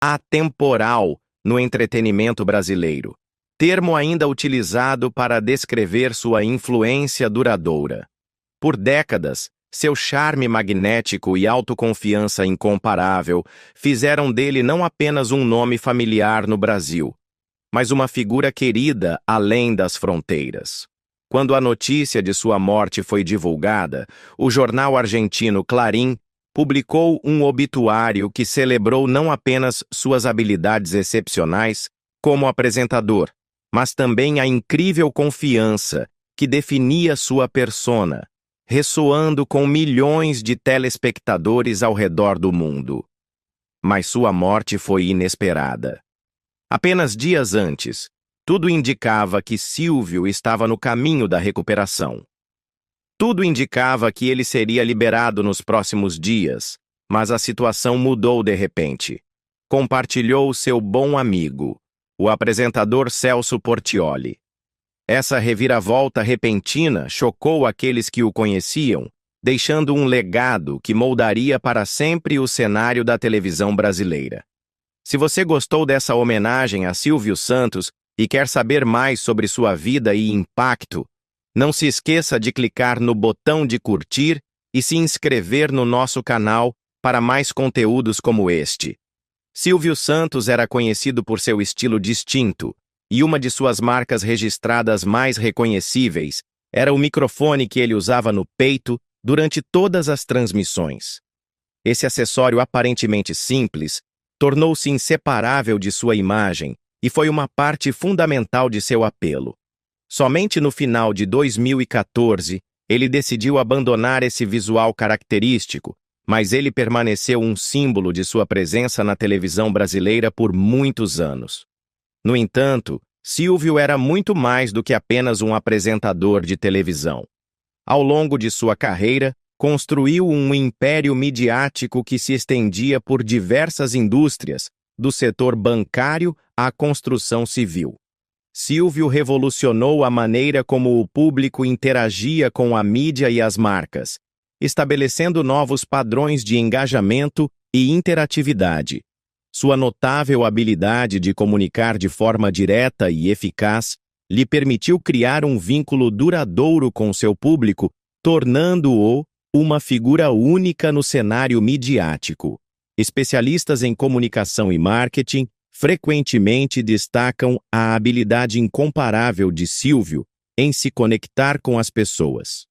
atemporal no entretenimento brasileiro, termo ainda utilizado para descrever sua influência duradoura. Por décadas, seu charme magnético e autoconfiança incomparável fizeram dele não apenas um nome familiar no Brasil, mas uma figura querida além das fronteiras. Quando a notícia de sua morte foi divulgada, o jornal argentino Clarín publicou um obituário que celebrou não apenas suas habilidades excepcionais como apresentador, mas também a incrível confiança que definia sua persona, ressoando com milhões de telespectadores ao redor do mundo. Mas sua morte foi inesperada. Apenas dias antes, tudo indicava que Silvio estava no caminho da recuperação. Tudo indicava que ele seria liberado nos próximos dias, mas a situação mudou de repente. Compartilhou seu bom amigo, o apresentador Celso Portiolli. Essa reviravolta repentina chocou aqueles que o conheciam, deixando um legado que moldaria para sempre o cenário da televisão brasileira. Se você gostou dessa homenagem a Silvio Santos e quer saber mais sobre sua vida e impacto, não se esqueça de clicar no botão de curtir e se inscrever no nosso canal para mais conteúdos como este. Silvio Santos era conhecido por seu estilo distinto, e uma de suas marcas registradas mais reconhecíveis era o microfone que ele usava no peito durante todas as transmissões. Esse acessório aparentemente simples tornou-se inseparável de sua imagem e foi uma parte fundamental de seu apelo. Somente no final de 2014, ele decidiu abandonar esse visual característico, mas ele permaneceu um símbolo de sua presença na televisão brasileira por muitos anos. No entanto, Silvio era muito mais do que apenas um apresentador de televisão. Ao longo de sua carreira, construiu um império midiático que se estendia por diversas indústrias, do setor bancário à construção civil. Silvio revolucionou a maneira como o público interagia com a mídia e as marcas, estabelecendo novos padrões de engajamento e interatividade. Sua notável habilidade de comunicar de forma direta e eficaz lhe permitiu criar um vínculo duradouro com seu público, tornando-o uma figura única no cenário midiático. Especialistas em comunicação e marketing frequentemente destacam a habilidade incomparável de Silvio em se conectar com as pessoas.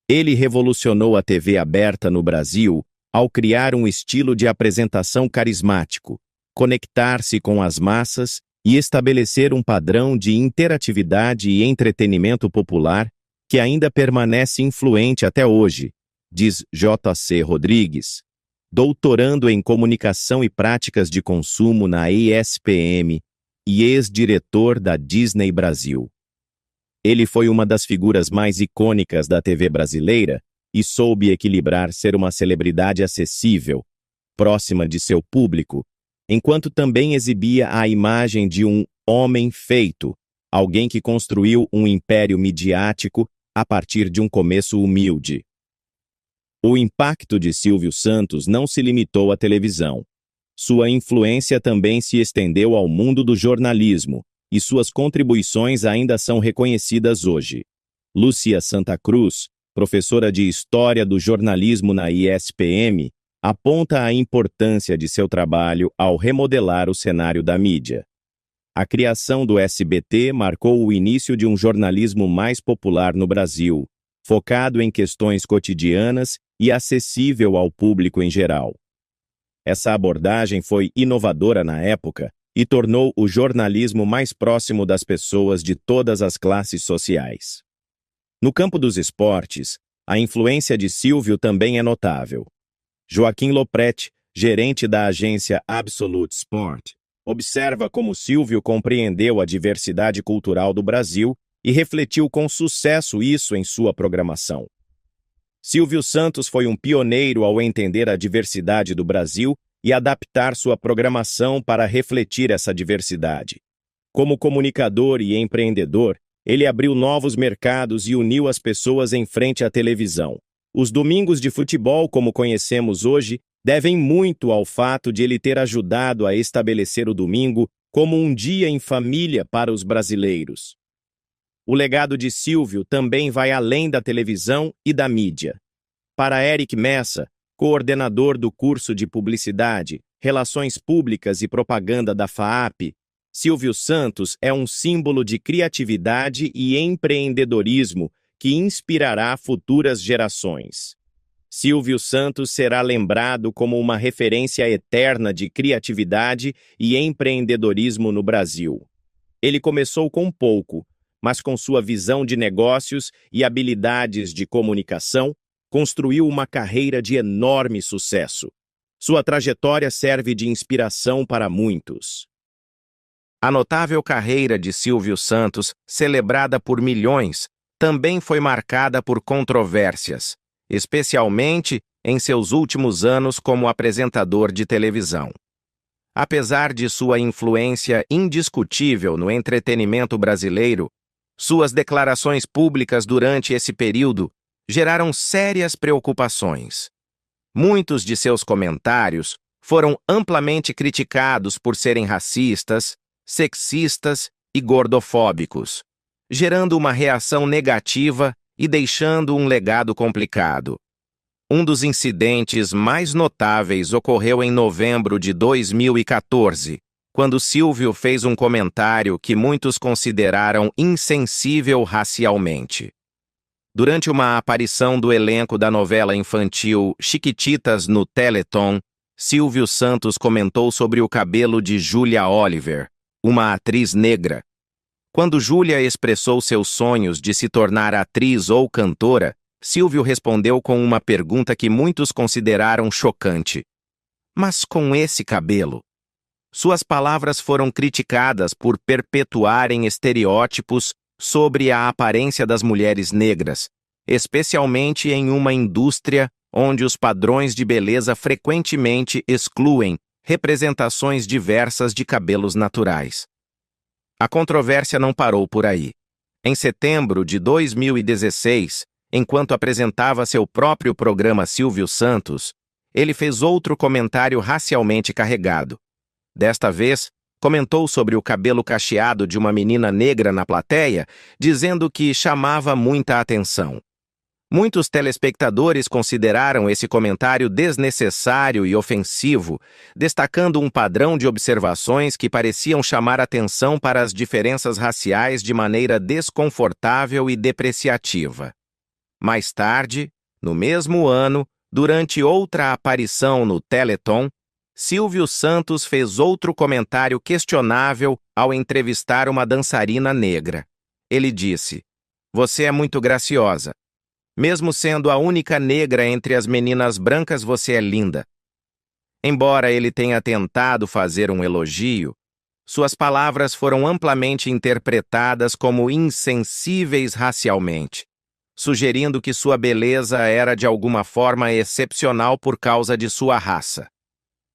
Ele revolucionou a TV aberta no Brasil ao criar um estilo de apresentação carismático, conectar-se com as massas e estabelecer um padrão de interatividade e entretenimento popular que ainda permanece influente até hoje, diz J.C. Rodrigues, doutorando em Comunicação e Práticas de Consumo na ESPM e ex-diretor da Disney Brasil. Ele foi uma das figuras mais icônicas da TV brasileira e soube equilibrar ser uma celebridade acessível, próxima de seu público, enquanto também exibia a imagem de um homem feito, alguém que construiu um império midiático a partir de um começo humilde. O impacto de Silvio Santos não se limitou à televisão. Sua influência também se estendeu ao mundo do jornalismo, e suas contribuições ainda são reconhecidas hoje. Lúcia Santa Cruz, professora de História do Jornalismo na ESPM, aponta a importância de seu trabalho ao remodelar o cenário da mídia. A criação do SBT marcou o início de um jornalismo mais popular no Brasil, focado em questões cotidianas e acessível ao público em geral. Essa abordagem foi inovadora na época e tornou o jornalismo mais próximo das pessoas de todas as classes sociais. No campo dos esportes, a influência de Silvio também é notável. Joaquim Lopretti, gerente da agência Absolute Sport, observa como Silvio compreendeu a diversidade cultural do Brasil e refletiu com sucesso isso em sua programação. Silvio Santos foi um pioneiro ao entender a diversidade do Brasil e adaptar sua programação para refletir essa diversidade. Como comunicador e empreendedor, ele abriu novos mercados e uniu as pessoas em frente à televisão. Os domingos de futebol, como conhecemos hoje, devem muito ao fato de ele ter ajudado a estabelecer o domingo como um dia em família para os brasileiros. O legado de Silvio também vai além da televisão e da mídia. Para Eric Messa, coordenador do curso de Publicidade, Relações Públicas e Propaganda da FAAP, Silvio Santos é um símbolo de criatividade e empreendedorismo que inspirará futuras gerações. Silvio Santos será lembrado como uma referência eterna de criatividade e empreendedorismo no Brasil. Ele começou com pouco, mas com sua visão de negócios e habilidades de comunicação, construiu uma carreira de enorme sucesso. Sua trajetória serve de inspiração para muitos. A notável carreira de Silvio Santos, celebrada por milhões, também foi marcada por controvérsias, especialmente em seus últimos anos como apresentador de televisão. Apesar de sua influência indiscutível no entretenimento brasileiro, suas declarações públicas durante esse período geraram sérias preocupações. Muitos de seus comentários foram amplamente criticados por serem racistas, sexistas e gordofóbicos, gerando uma reação negativa e deixando um legado complicado. Um dos incidentes mais notáveis ocorreu em novembro de 2014, quando Silvio fez um comentário que muitos consideraram insensível racialmente. Durante uma aparição do elenco da novela infantil Chiquititas no Teleton, Silvio Santos comentou sobre o cabelo de Julia Oliver, uma atriz negra. Quando Julia expressou seus sonhos de se tornar atriz ou cantora, Silvio respondeu com uma pergunta que muitos consideraram chocante. Mas com esse cabelo? Suas palavras foram criticadas por perpetuarem estereótipos sobre a aparência das mulheres negras, especialmente em uma indústria onde os padrões de beleza frequentemente excluem representações diversas de cabelos naturais. A controvérsia não parou por aí. Em setembro de 2016, enquanto apresentava seu próprio programa Silvio Santos, ele fez outro comentário racialmente carregado. Desta vez, comentou sobre o cabelo cacheado de uma menina negra na plateia, dizendo que chamava muita atenção. Muitos telespectadores consideraram esse comentário desnecessário e ofensivo, destacando um padrão de observações que pareciam chamar atenção para as diferenças raciais de maneira desconfortável e depreciativa. Mais tarde, no mesmo ano, durante outra aparição no Teleton, Silvio Santos fez outro comentário questionável ao entrevistar uma dançarina negra. Ele disse: "Você é muito graciosa. Mesmo sendo a única negra entre as meninas brancas, você é linda." Embora ele tenha tentado fazer um elogio, suas palavras foram amplamente interpretadas como insensíveis racialmente, sugerindo que sua beleza era de alguma forma excepcional por causa de sua raça.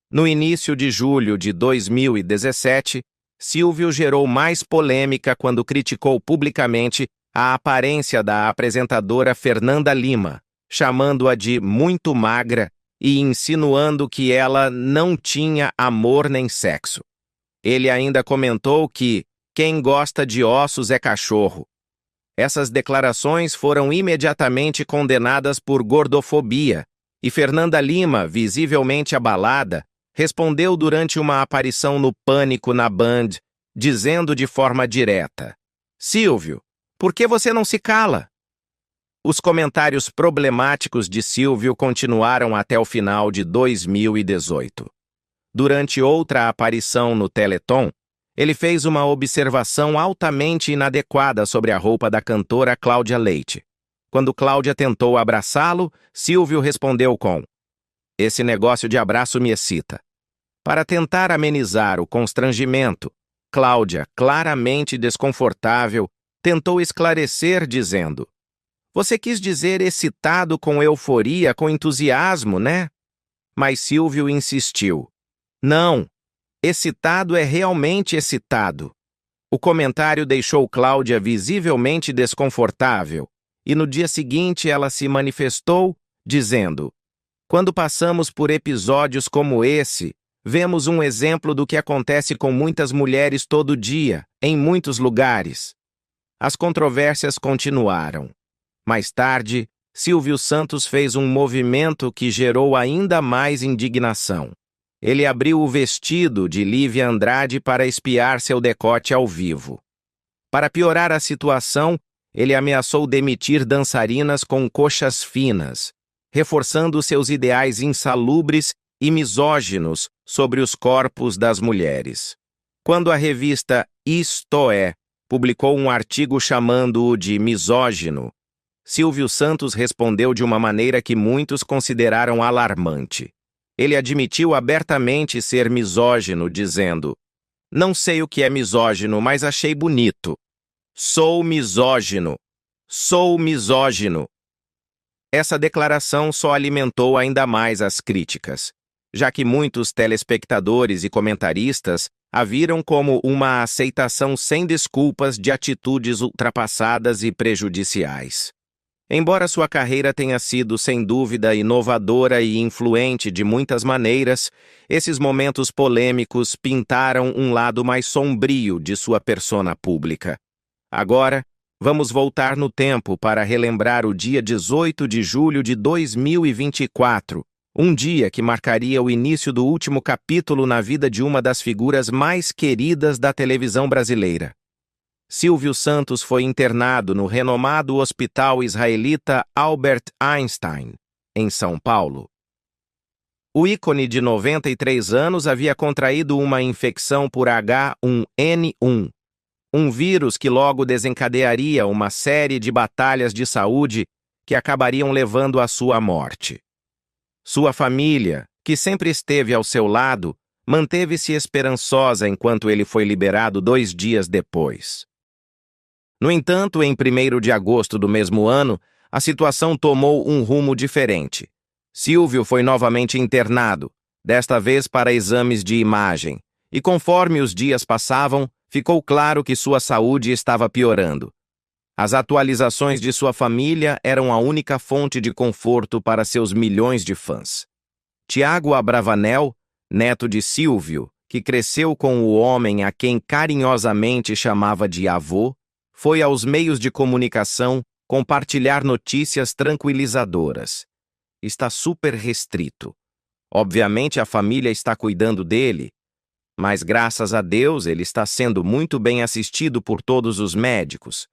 No início de julho de 2017, Silvio gerou mais polêmica quando criticou publicamente a aparência da apresentadora Fernanda Lima, chamando-a de muito magra e insinuando que ela não tinha amor nem sexo. Ele ainda comentou que quem gosta de ossos é cachorro. Essas declarações foram imediatamente condenadas por gordofobia, e Fernanda Lima, visivelmente abalada, respondeu durante uma aparição no Pânico na Band, dizendo de forma direta: "Silvio, por que você não se cala?" Os comentários problemáticos de Silvio continuaram até o final de 2018. Durante outra aparição no Teleton, ele fez uma observação altamente inadequada sobre a roupa da cantora Cláudia Leite. Quando Cláudia tentou abraçá-lo, Silvio respondeu com: "Esse negócio de abraço me excita." Para tentar amenizar o constrangimento, Cláudia, claramente desconfortável, tentou esclarecer dizendo: "Você quis dizer excitado com euforia, com entusiasmo, né?" Mas Silvio insistiu: "Não, excitado é realmente excitado." O comentário deixou Cláudia visivelmente desconfortável, e no dia seguinte ela se manifestou, dizendo: Quando passamos por episódios como esse, vemos um exemplo do que acontece com muitas mulheres todo dia, em muitos lugares. As controvérsias continuaram. Mais tarde, Silvio Santos fez um movimento que gerou ainda mais indignação. Ele abriu o vestido de Lívia Andrade para espiar seu decote ao vivo. Para piorar a situação, ele ameaçou demitir dançarinas com coxas finas, reforçando seus ideais insalubres e misóginos sobre os corpos das mulheres. Quando a revista Isto É publicou um artigo chamando-o de misógino, Silvio Santos respondeu de uma maneira que muitos consideraram alarmante. Ele admitiu abertamente ser misógino, dizendo: "Não sei o que é misógino, mas achei bonito. Sou misógino. Sou misógino." Essa declaração só alimentou ainda mais as críticas, já que muitos telespectadores e comentaristas a viram como uma aceitação sem desculpas de atitudes ultrapassadas e prejudiciais. Embora sua carreira tenha sido, sem dúvida, inovadora e influente de muitas maneiras, esses momentos polêmicos pintaram um lado mais sombrio de sua persona pública. Agora, vamos voltar no tempo para relembrar o dia 18 de julho de 2024, um dia que marcaria o início do último capítulo na vida de uma das figuras mais queridas da televisão brasileira. Silvio Santos foi internado no renomado hospital israelita Albert Einstein, em São Paulo. O ícone de 93 anos havia contraído uma infecção por H1N1, um vírus que logo desencadearia uma série de batalhas de saúde que acabariam levando à sua morte. Sua família, que sempre esteve ao seu lado, manteve-se esperançosa enquanto ele foi liberado 2 dias depois. No entanto, em 1º de agosto do mesmo ano, a situação tomou um rumo diferente. Silvio foi novamente internado, desta vez para exames de imagem, e conforme os dias passavam, ficou claro que sua saúde estava piorando. As atualizações de sua família eram a única fonte de conforto para seus milhões de fãs. Tiago Abravanel, neto de Silvio, que cresceu com o homem a quem carinhosamente chamava de avô, foi aos meios de comunicação compartilhar notícias tranquilizadoras. Está super restrito. Obviamente a família está cuidando dele, mas graças a Deus ele está sendo muito bem assistido por todos os médicos,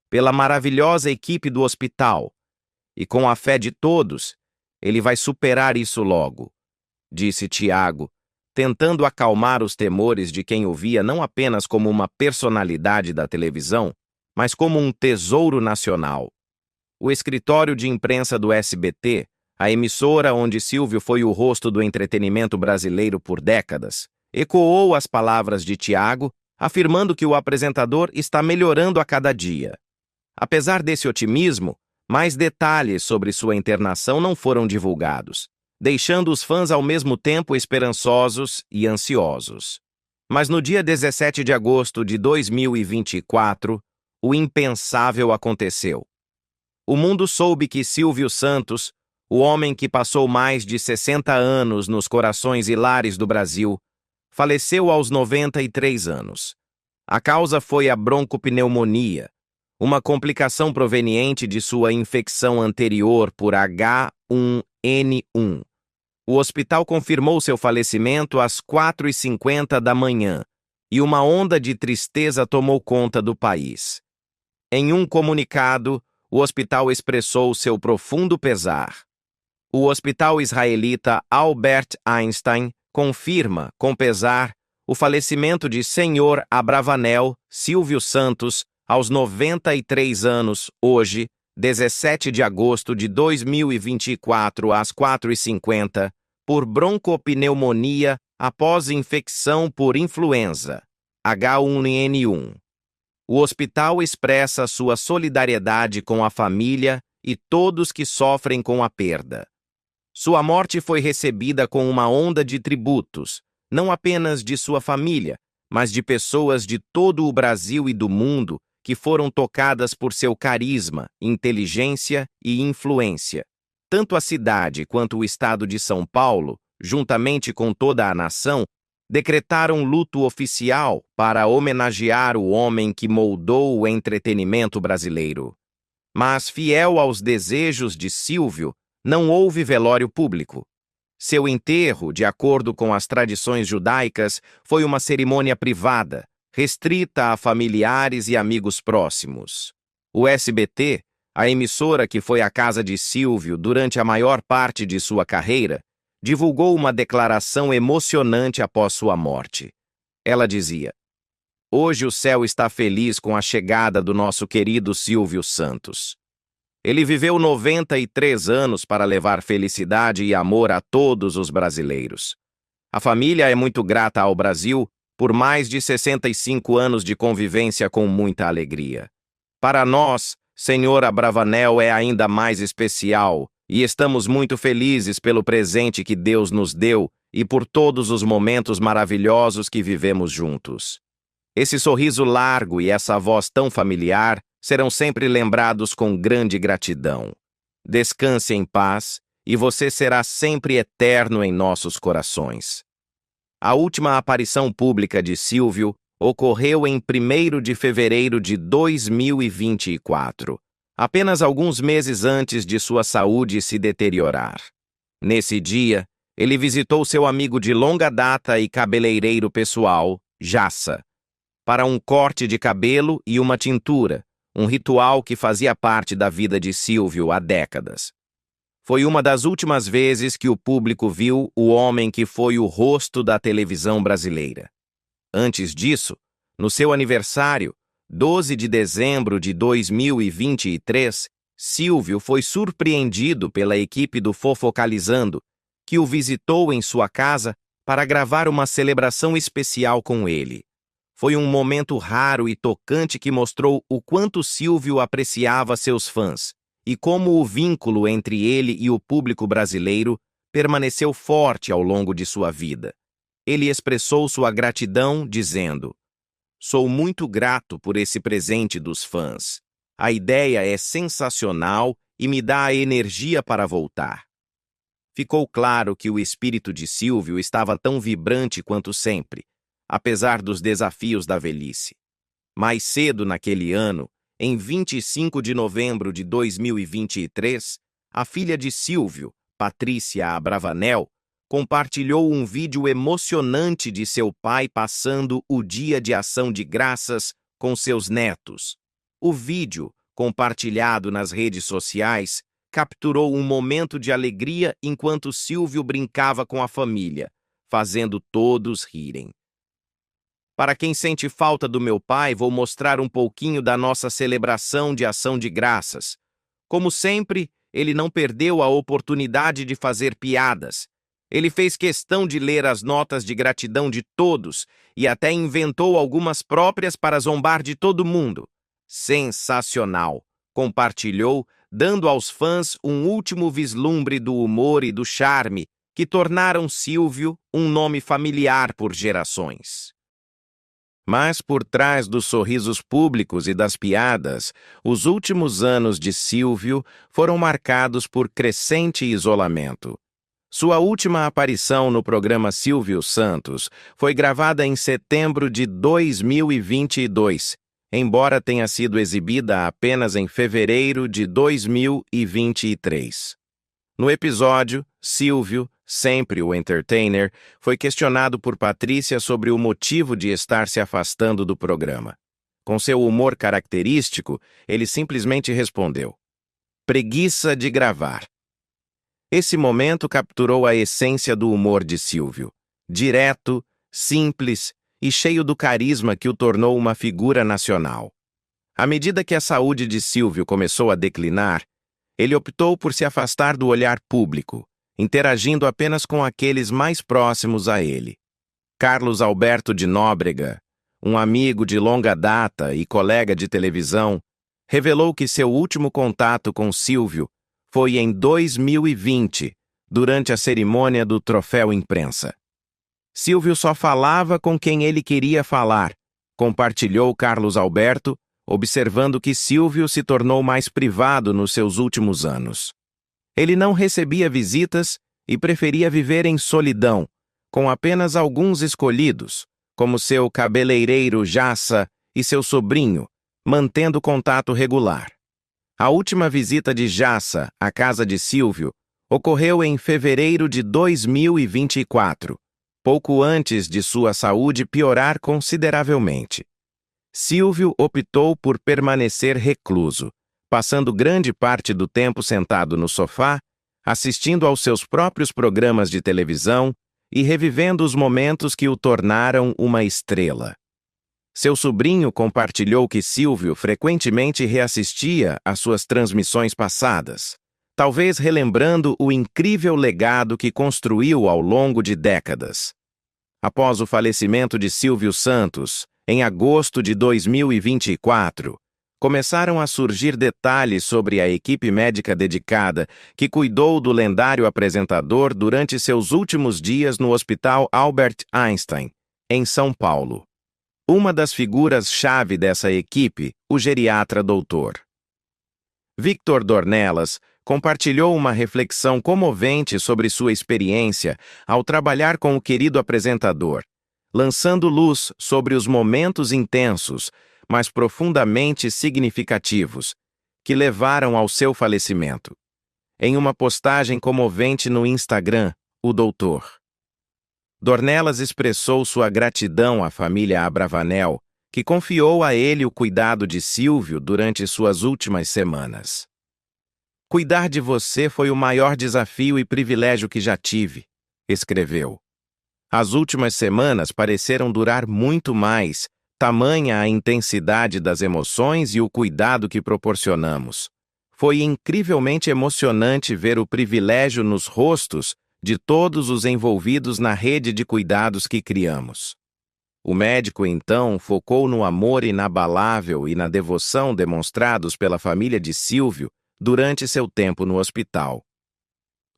pela maravilhosa equipe do hospital, e com a fé de todos, ele vai superar isso logo, disse Tiago, tentando acalmar os temores de quem o via não apenas como uma personalidade da televisão, mas como um tesouro nacional. O escritório de imprensa do SBT, a emissora onde Silvio foi o rosto do entretenimento brasileiro por décadas, ecoou as palavras de Tiago, afirmando que o apresentador está melhorando a cada dia. Apesar desse otimismo, mais detalhes sobre sua internação não foram divulgados, deixando os fãs ao mesmo tempo esperançosos e ansiosos. Mas no dia 17 de agosto de 2024, o impensável aconteceu. O mundo soube que Silvio Santos, o homem que passou mais de 60 anos nos corações e lares do Brasil, faleceu aos 93 anos. A causa foi a broncopneumonia, uma complicação proveniente de sua infecção anterior por H1N1. O hospital confirmou seu falecimento às 4h50 da manhã, e uma onda de tristeza tomou conta do país. Em um comunicado, o hospital expressou seu profundo pesar. O hospital israelita Albert Einstein confirma, com pesar, o falecimento de Sr. Abravanel Silvio Santos, aos 93 anos, hoje, 17 de agosto de 2024, às 4h50, por broncopneumonia após infecção por influenza, H1N1. O hospital expressa sua solidariedade com a família e todos que sofrem com a perda. Sua morte foi recebida com uma onda de tributos, não apenas de sua família, mas de pessoas de todo o Brasil e do mundo que foram tocadas por seu carisma, inteligência e influência. tanto a cidade quanto o estado de São Paulo, juntamente com toda a nação, decretaram luto oficial para homenagear o homem que moldou o entretenimento brasileiro. Mas, fiel aos desejos de Sílvio, não houve velório público. Seu enterro, de acordo com as tradições judaicas, foi uma cerimônia privada, restrita a familiares e amigos próximos. O SBT, a emissora que foi a casa de Sílvio durante a maior parte de sua carreira, divulgou uma declaração emocionante após sua morte. Ela dizia: "Hoje o céu está feliz com a chegada do nosso querido Sílvio Santos. Ele viveu 93 anos para levar felicidade e amor a todos os brasileiros. A família é muito grata ao Brasil por mais de 65 anos de convivência com muita alegria. Para nós, Senhor Abravanel é ainda mais especial e estamos muito felizes pelo presente que Deus nos deu e por todos os momentos maravilhosos que vivemos juntos. Esse sorriso largo e essa voz tão familiar serão sempre lembrados com grande gratidão. Descanse em paz e você será sempre eterno em nossos corações." A última aparição pública de Sílvio ocorreu em 1º de fevereiro de 2024, apenas alguns meses antes de sua saúde se deteriorar. Nesse dia, ele visitou seu amigo de longa data e cabeleireiro pessoal, Jassa, para um corte de cabelo e uma tintura, um ritual que fazia parte da vida de Sílvio há décadas. Foi uma das últimas vezes que o público viu o homem que foi o rosto da televisão brasileira. Antes disso, no seu aniversário, 12 de dezembro de 2023, Sílvio foi surpreendido pela equipe do Fofocalizando, que o visitou em sua casa para gravar uma celebração especial com ele. Foi um momento raro e tocante que mostrou o quanto Sílvio apreciava seus fãs e como o vínculo entre ele e o público brasileiro permaneceu forte ao longo de sua vida. Ele expressou sua gratidão dizendo: "Sou muito grato por esse presente dos fãs. A ideia é sensacional e me dá a energia para voltar." Ficou claro que o espírito de Sílvio estava tão vibrante quanto sempre, apesar dos desafios da velhice. Mais cedo naquele ano, em 25 de novembro de 2023, a filha de Sílvio, Patrícia Abravanel, compartilhou um vídeo emocionante de seu pai passando o Dia de Ação de Graças com seus netos. O vídeo, compartilhado nas redes sociais, capturou um momento de alegria enquanto Sílvio brincava com a família, fazendo todos rirem. "Para quem sente falta do meu pai, vou mostrar um pouquinho da nossa celebração de ação de graças. Como sempre, ele não perdeu a oportunidade de fazer piadas. Ele fez questão de ler as notas de gratidão de todos e até inventou algumas próprias para zombar de todo mundo. Sensacional!" Compartilhou, dando aos fãs um último vislumbre do humor e do charme que tornaram Sílvio um nome familiar por gerações. Mas por trás dos sorrisos públicos e das piadas, os últimos anos de Sílvio foram marcados por crescente isolamento. Sua última aparição no programa Sílvio Santos foi gravada em setembro de 2022, embora tenha sido exibida apenas em fevereiro de 2023. No episódio, Sílvio, sempre o entertainer, foi questionado por Patrícia sobre o motivo de estar se afastando do programa. Com seu humor característico, ele simplesmente respondeu: "Preguiça de gravar." Esse momento capturou a essência do humor de Sílvio, direto, simples e cheio do carisma que o tornou uma figura nacional. À medida que a saúde de Sílvio começou a declinar, ele optou por se afastar do olhar público, interagindo apenas com aqueles mais próximos a ele. Carlos Alberto de Nóbrega, um amigo de longa data e colega de televisão, revelou que seu último contato com Sílvio foi em 2020, durante a cerimônia do Troféu Imprensa. "Sílvio só falava com quem ele queria falar", compartilhou Carlos Alberto, observando que Sílvio se tornou mais privado nos seus últimos anos. Ele não recebia visitas e preferia viver em solidão, com apenas alguns escolhidos, como seu cabeleireiro Jassa e seu sobrinho, mantendo contato regular. A última visita de Jassa à casa de Silvio ocorreu em fevereiro de 2024, pouco antes de sua saúde piorar consideravelmente. Silvio optou por permanecer recluso, passando grande parte do tempo sentado no sofá, assistindo aos seus próprios programas de televisão e revivendo os momentos que o tornaram uma estrela. Seu sobrinho compartilhou que Silvio frequentemente reassistia às suas transmissões passadas, talvez relembrando o incrível legado que construiu ao longo de décadas. Após o falecimento de Silvio Santos, em agosto de 2024, começaram a surgir detalhes sobre a equipe médica dedicada que cuidou do lendário apresentador durante seus últimos dias no Hospital Albert Einstein, em São Paulo. Uma das figuras-chave dessa equipe, o geriatra Dr. Victor Dornelas, compartilhou uma reflexão comovente sobre sua experiência ao trabalhar com o querido apresentador, lançando luz sobre os momentos intensos, mas profundamente significativos, que levaram ao seu falecimento. Em uma postagem comovente no Instagram, o Dr. Dornelas expressou sua gratidão à família Abravanel, que confiou a ele o cuidado de Silvio durante suas últimas semanas. Cuidar de você foi o maior desafio e privilégio que já tive, escreveu. As últimas semanas pareceram durar muito mais, tamanha a intensidade das emoções e o cuidado que proporcionamos. Foi incrivelmente emocionante ver o privilégio nos rostos de todos os envolvidos na rede de cuidados que criamos. O médico, então, focou no amor inabalável e na devoção demonstrados pela família de Silvio durante seu tempo no hospital.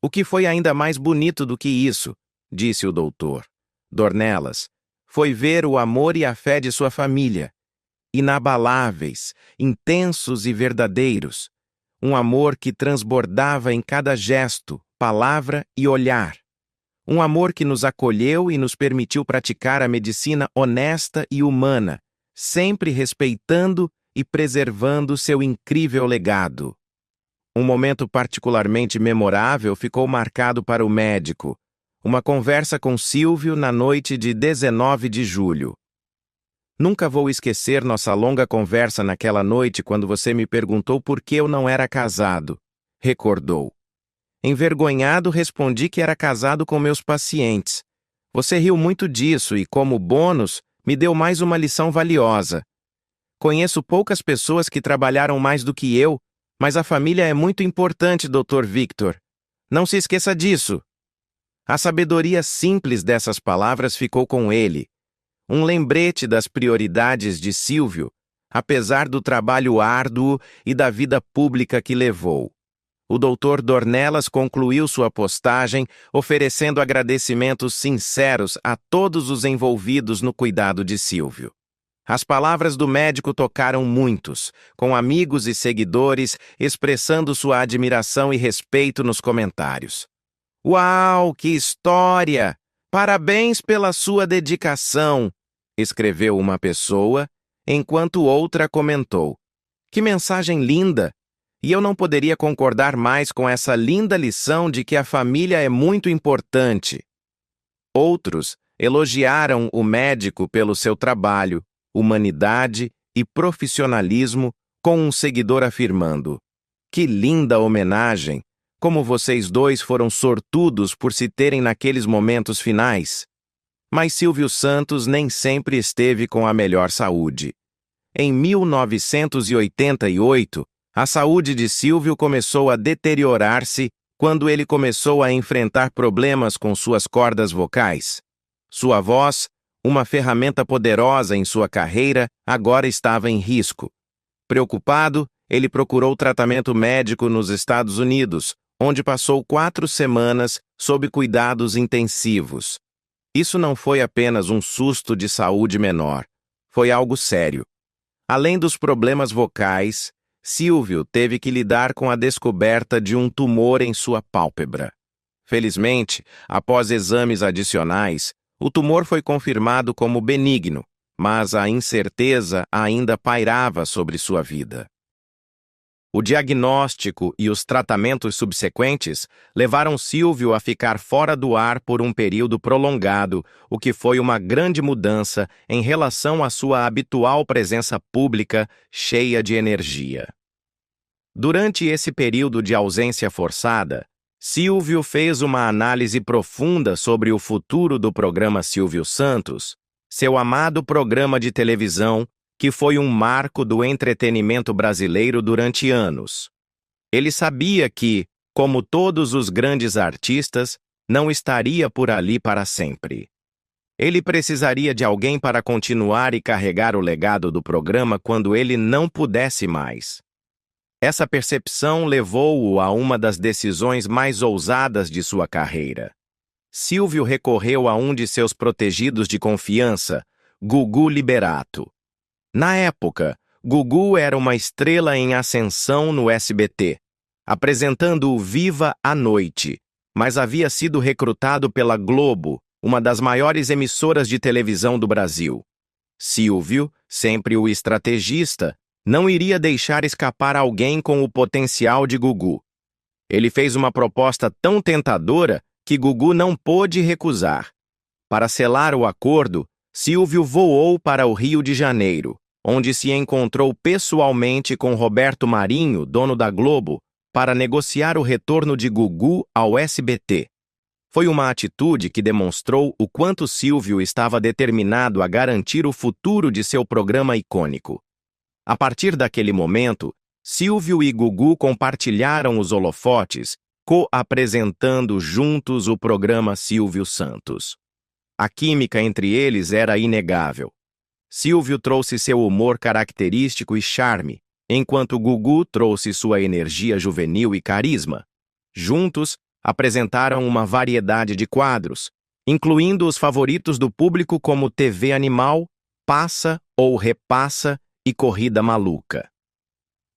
O que foi ainda mais bonito do que isso, disse o doutor Dornelas, foi ver o amor e a fé de sua família, inabaláveis, intensos e verdadeiros, um amor que transbordava em cada gesto, palavra e olhar. Um amor que nos acolheu e nos permitiu praticar a medicina honesta e humana, sempre respeitando e preservando seu incrível legado. Um momento particularmente memorável ficou marcado para o médico, uma conversa com Silvio na noite de 19 de julho. Nunca vou esquecer nossa longa conversa naquela noite quando você me perguntou por que eu não era casado, recordou. Envergonhado, respondi que era casado com meus pacientes. Você riu muito disso e, como bônus, me deu mais uma lição valiosa. Conheço poucas pessoas que trabalharam mais do que eu, mas a família é muito importante, Dr. Victor. Não se esqueça disso. A sabedoria simples dessas palavras ficou com ele. Um lembrete das prioridades de Silvio, apesar do trabalho árduo e da vida pública que levou. O Dr. Dornelas concluiu sua postagem oferecendo agradecimentos sinceros a todos os envolvidos no cuidado de Silvio. As palavras do médico tocaram muitos, com amigos e seguidores expressando sua admiração e respeito nos comentários. "Uau, que história! Parabéns pela sua dedicação!", escreveu uma pessoa, enquanto outra comentou. "Que mensagem linda! E eu não poderia concordar mais com essa linda lição de que a família é muito importante." Outros elogiaram o médico pelo seu trabalho, humanidade e profissionalismo, com um seguidor afirmando: "Que linda homenagem! Como vocês dois foram sortudos por se terem naqueles momentos finais." Mas Silvio Santos nem sempre esteve com a melhor saúde. Em 1988, a saúde de Silvio começou a deteriorar-se quando ele começou a enfrentar problemas com suas cordas vocais. Sua voz, uma ferramenta poderosa em sua carreira, agora estava em risco. Preocupado, ele procurou tratamento médico nos Estados Unidos, onde passou 4 semanas sob cuidados intensivos. Isso não foi apenas um susto de saúde menor, foi algo sério. Além dos problemas vocais, Silvio teve que lidar com a descoberta de um tumor em sua pálpebra. Felizmente, após exames adicionais, o tumor foi confirmado como benigno, mas a incerteza ainda pairava sobre sua vida. O diagnóstico e os tratamentos subsequentes levaram Silvio a ficar fora do ar por um período prolongado, o que foi uma grande mudança em relação à sua habitual presença pública cheia de energia. Durante esse período de ausência forçada, Silvio fez uma análise profunda sobre o futuro do programa Silvio Santos, seu amado programa de televisão, que foi um marco do entretenimento brasileiro durante anos. Ele sabia que, como todos os grandes artistas, não estaria por ali para sempre. Ele precisaria de alguém para continuar e carregar o legado do programa quando ele não pudesse mais. Essa percepção levou-o a uma das decisões mais ousadas de sua carreira. Silvio recorreu a um de seus protegidos de confiança, Gugu Liberato. Na época, Gugu era uma estrela em ascensão no SBT, apresentando o Viva à noite, mas havia sido recrutado pela Globo, uma das maiores emissoras de televisão do Brasil. Silvio, sempre o estrategista, não iria deixar escapar alguém com o potencial de Gugu. Ele fez uma proposta tão tentadora que Gugu não pôde recusar. Para selar o acordo, Silvio voou para o Rio de Janeiro, onde se encontrou pessoalmente com Roberto Marinho, dono da Globo, para negociar o retorno de Gugu ao SBT. Foi uma atitude que demonstrou o quanto Silvio estava determinado a garantir o futuro de seu programa icônico. A partir daquele momento, Silvio e Gugu compartilharam os holofotes, co-apresentando juntos o programa Silvio Santos. A química entre eles era inegável. Silvio trouxe seu humor característico e charme, enquanto Gugu trouxe sua energia juvenil e carisma. Juntos, apresentaram uma variedade de quadros, incluindo os favoritos do público como TV Animal, Passa ou Repassa e Corrida Maluca.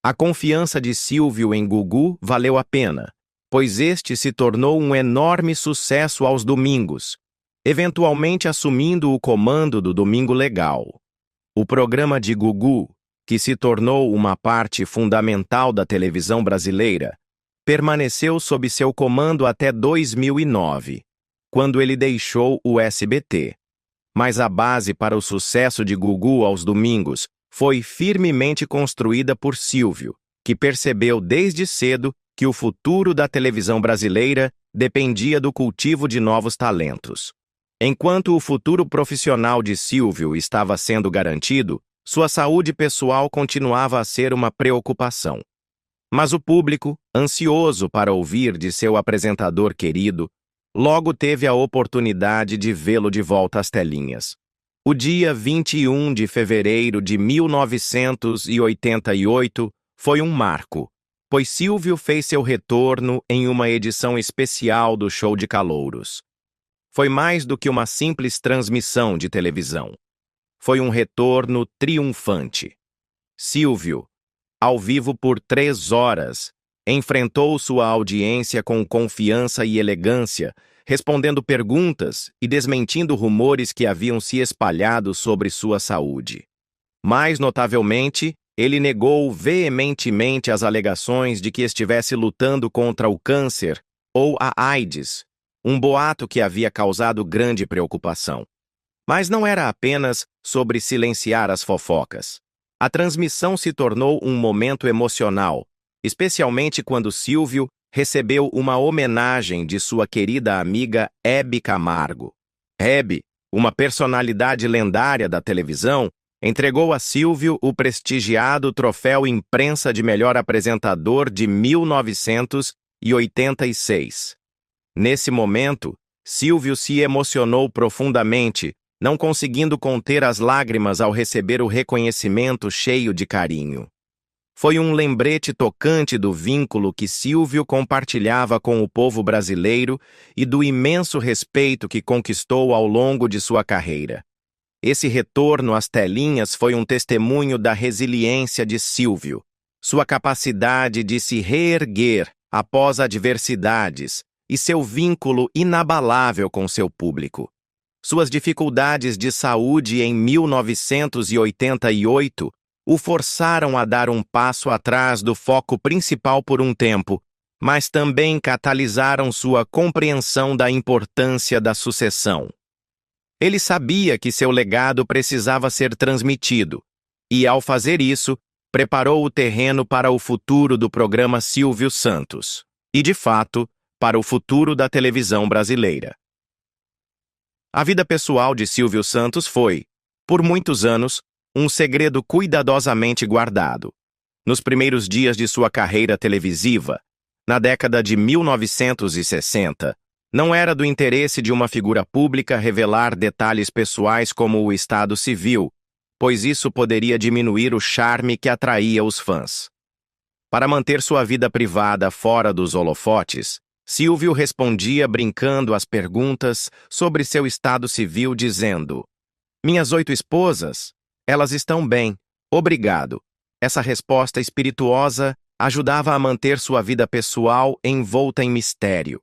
A confiança de Silvio em Gugu valeu a pena, pois este se tornou um enorme sucesso aos domingos, eventualmente assumindo o comando do Domingo Legal. O programa de Gugu, que se tornou uma parte fundamental da televisão brasileira, permaneceu sob seu comando até 2009, quando ele deixou o SBT. Mas a base para o sucesso de Gugu aos domingos foi firmemente construída por Silvio, que percebeu desde cedo que o futuro da televisão brasileira dependia do cultivo de novos talentos. Enquanto o futuro profissional de Silvio estava sendo garantido, sua saúde pessoal continuava a ser uma preocupação. Mas o público, ansioso para ouvir de seu apresentador querido, logo teve a oportunidade de vê-lo de volta às telinhas. O dia 21 de fevereiro de 1988 foi um marco, pois Silvio fez seu retorno em uma edição especial do Show de Calouros. Foi mais do que uma simples transmissão de televisão. Foi um retorno triunfante. Silvio, ao vivo por 3 horas, enfrentou sua audiência com confiança e elegância, respondendo perguntas e desmentindo rumores que haviam se espalhado sobre sua saúde. Mais notavelmente, ele negou veementemente as alegações de que estivesse lutando contra o câncer ou a AIDS, um boato que havia causado grande preocupação. Mas não era apenas sobre silenciar as fofocas. A transmissão se tornou um momento emocional, especialmente quando Silvio recebeu uma homenagem de sua querida amiga Hebe Camargo. Hebe, uma personalidade lendária da televisão, entregou a Silvio o prestigiado troféu Imprensa de Melhor Apresentador de 1986. Nesse momento, Silvio se emocionou profundamente, não conseguindo conter as lágrimas ao receber o reconhecimento cheio de carinho. Foi um lembrete tocante do vínculo que Silvio compartilhava com o povo brasileiro e do imenso respeito que conquistou ao longo de sua carreira. Esse retorno às telinhas foi um testemunho da resiliência de Silvio, sua capacidade de se reerguer após adversidades e seu vínculo inabalável com seu público. Suas dificuldades de saúde em 1988 o forçaram a dar um passo atrás do foco principal por um tempo, mas também catalisaram sua compreensão da importância da sucessão. Ele sabia que seu legado precisava ser transmitido, e, ao fazer isso, preparou o terreno para o futuro do programa Silvio Santos, e, de fato, para o futuro da televisão brasileira. A vida pessoal de Silvio Santos foi, por muitos anos, um segredo cuidadosamente guardado. Nos primeiros dias de sua carreira televisiva, na década de 1960, não era do interesse de uma figura pública revelar detalhes pessoais como o estado civil, pois isso poderia diminuir o charme que atraía os fãs. Para manter sua vida privada fora dos holofotes, Silvio respondia brincando às perguntas sobre seu estado civil, dizendo: "Minhas 8 esposas, elas estão bem, obrigado." Essa resposta espirituosa ajudava a manter sua vida pessoal envolta em mistério.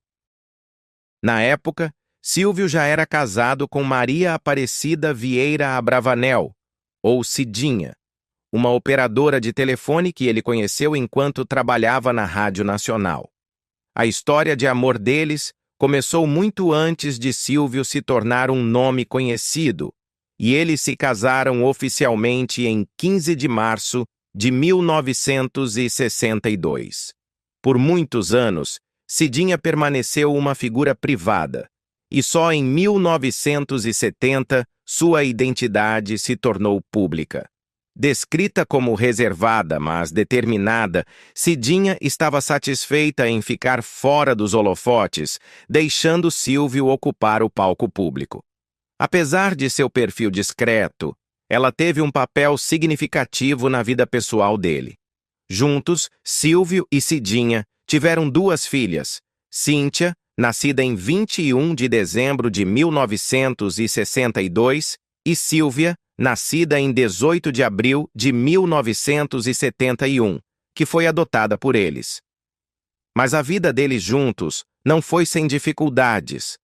Na época, Silvio já era casado com Maria Aparecida Vieira Abravanel, ou Cidinha, uma operadora de telefone que ele conheceu enquanto trabalhava na Rádio Nacional. A história de amor deles começou muito antes de Silvio se tornar um nome conhecido, e eles se casaram oficialmente em 15 de março de 1962. Por muitos anos, Cidinha permaneceu uma figura privada, e só em 1970 sua identidade se tornou pública. Descrita como reservada, mas determinada, Cidinha estava satisfeita em ficar fora dos holofotes, deixando Silvio ocupar o palco público. Apesar de seu perfil discreto, ela teve um papel significativo na vida pessoal dele. Juntos, Silvio e Cidinha tiveram 2 filhas, Cíntia, nascida em 21 de dezembro de 1962, e Sílvia, nascida em 18 de abril de 1971, que foi adotada por eles. Mas a vida deles juntos não foi sem dificuldades.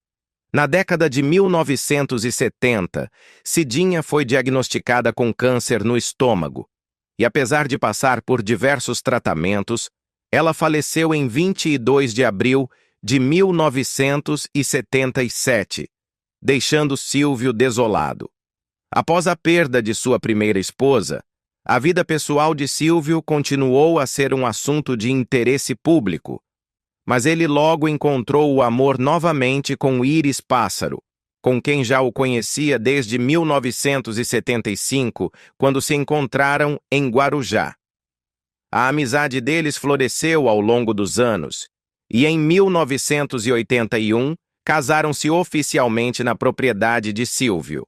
Na década de 1970, Cidinha foi diagnosticada com câncer no estômago, e apesar de passar por diversos tratamentos, ela faleceu em 22 de abril de 1977, deixando Silvio desolado. Após a perda de sua primeira esposa, a vida pessoal de Silvio continuou a ser um assunto de interesse público, mas ele logo encontrou o amor novamente com Íris Pássaro, com quem já o conhecia desde 1975, quando se encontraram em Guarujá. A amizade deles floresceu ao longo dos anos, e em 1981 casaram-se oficialmente na propriedade de Silvio.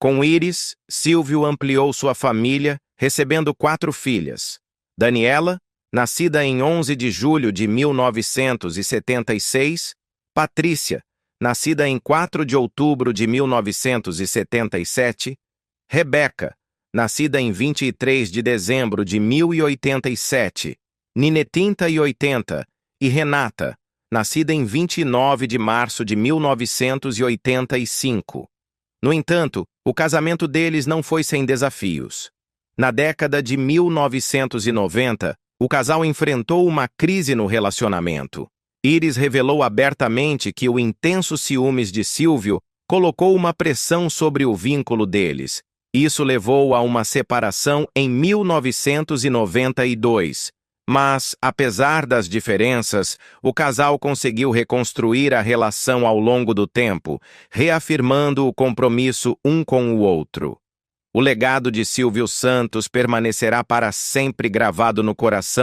Com Íris, Silvio ampliou sua família, recebendo 4 filhas. Daniela, nascida em 11 de julho de 1976, Patrícia, nascida em 4 de outubro de 1977, Rebeca, nascida em 23 de dezembro de 1087, Ninetinta e 80, e Renata, nascida em 29 de março de 1985. No entanto, o casamento deles não foi sem desafios. Na década de 1990, o casal enfrentou uma crise no relacionamento. Íris revelou abertamente que o intenso ciúmes de Silvio colocou uma pressão sobre o vínculo deles. Isso levou a uma separação em 1992. Mas, apesar das diferenças, o casal conseguiu reconstruir a relação ao longo do tempo, reafirmando o compromisso um com o outro. O legado de Silvio Santos permanecerá para sempre gravado no coração